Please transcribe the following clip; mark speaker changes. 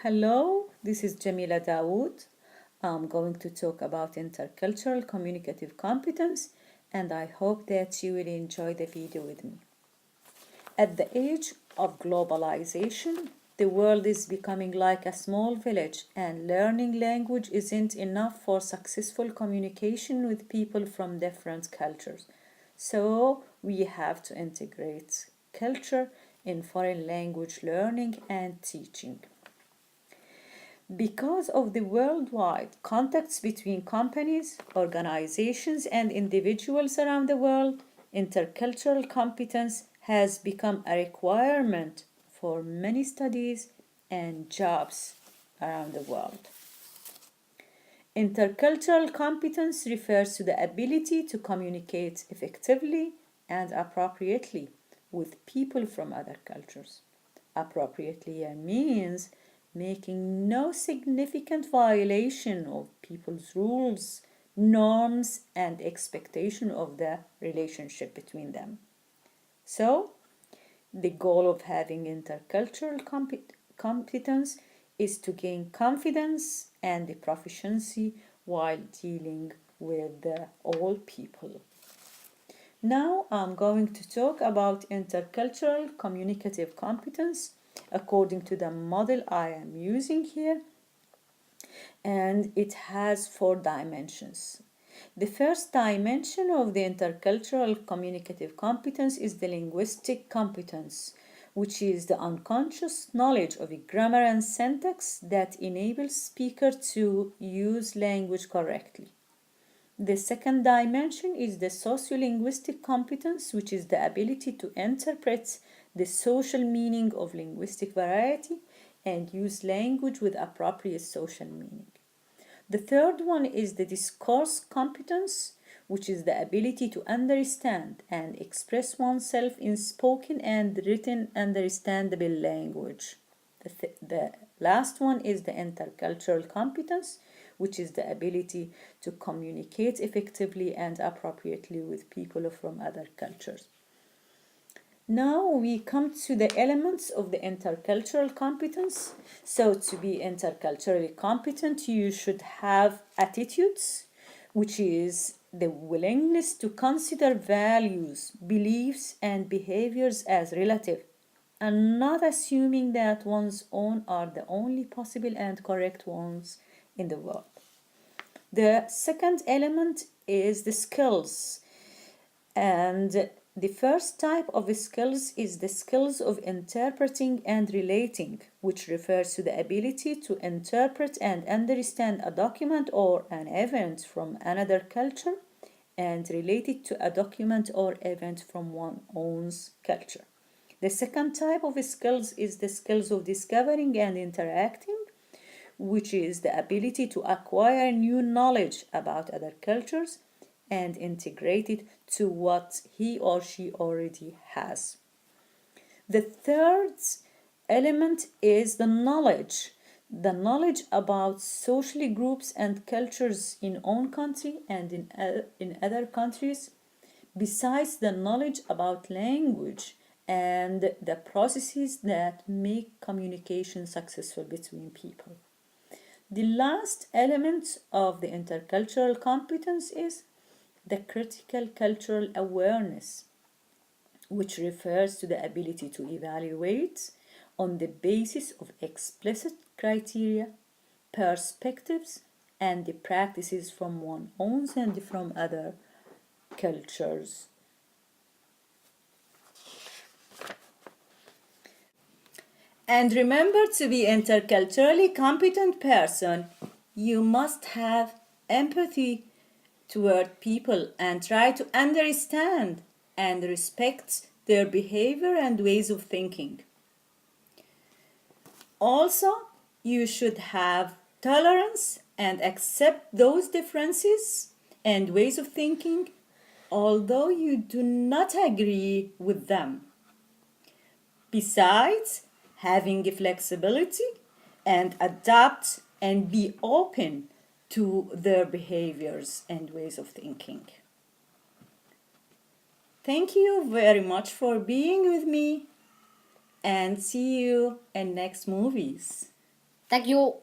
Speaker 1: Hello, this is Jamileh Daoud. I'm going to talk about intercultural communicative competence, and I hope that you will enjoy the video with me. At the age of globalization, the world is becoming like a small village, and learning language isn't enough for successful communication with people from different cultures. So, we have to integrate culture in foreign language learning and teaching. Because of the worldwide contacts between companies, organizations, and individuals around the world, intercultural competence has become a requirement for many studies and jobs around the world. Intercultural competence refers to the ability to communicate effectively and appropriately with people from other cultures. Appropriately means making no significant violation of people's rules, norms, and expectation of the relationship between them. So, the goal of having intercultural competence is to gain confidence and the proficiency while dealing with all people. Now I'm going to talk about intercultural communicative competence according to the model I am using here, and it has 4 dimensions. The first dimension of the intercultural communicative competence is the linguistic competence, which is the unconscious knowledge of a grammar and syntax that enables speaker to use language correctly. The second dimension is the sociolinguistic competence, which is the ability to interpret the social meaning of linguistic variety and use language with appropriate social meaning. The third one is the discourse competence, which is the ability to understand and express oneself in spoken and written understandable language. The last one is the intercultural competence, which is the ability to communicate effectively and appropriately with people from other cultures. Now we come to the elements of the intercultural competence. So to be interculturally competent, you should have attitudes, which is the willingness to consider values, beliefs, and behaviors as relative, and not assuming that one's own are the only possible and correct ones in the world. The second element is the skills, and the first type of skills is the skills of interpreting and relating, which refers to the ability to interpret and understand a document or an event from another culture and relate it to a document or event from one's own culture. The second type of skills is the skills of discovering and interacting, which is the ability to acquire new knowledge about other cultures and integrate it to what he or she already has. The third element is the knowledge about social groups and cultures in own country and in other countries, besides the knowledge about language and the processes that make communication successful between people. The last element of the intercultural competence is the critical cultural awareness, which refers to the ability to evaluate on the basis of explicit criteria, perspectives, and the practices from one's own and from other cultures. And remember, to be interculturally competent person, you must have empathy toward people and try to understand and respect their behavior and ways of thinking. Also, you should have tolerance and accept those differences and ways of thinking, although you do not agree with them. Besides, having flexibility and adapt and be open to their behaviors and ways of thinking. Thank you very much for being with me, and see you in next movies.
Speaker 2: tak you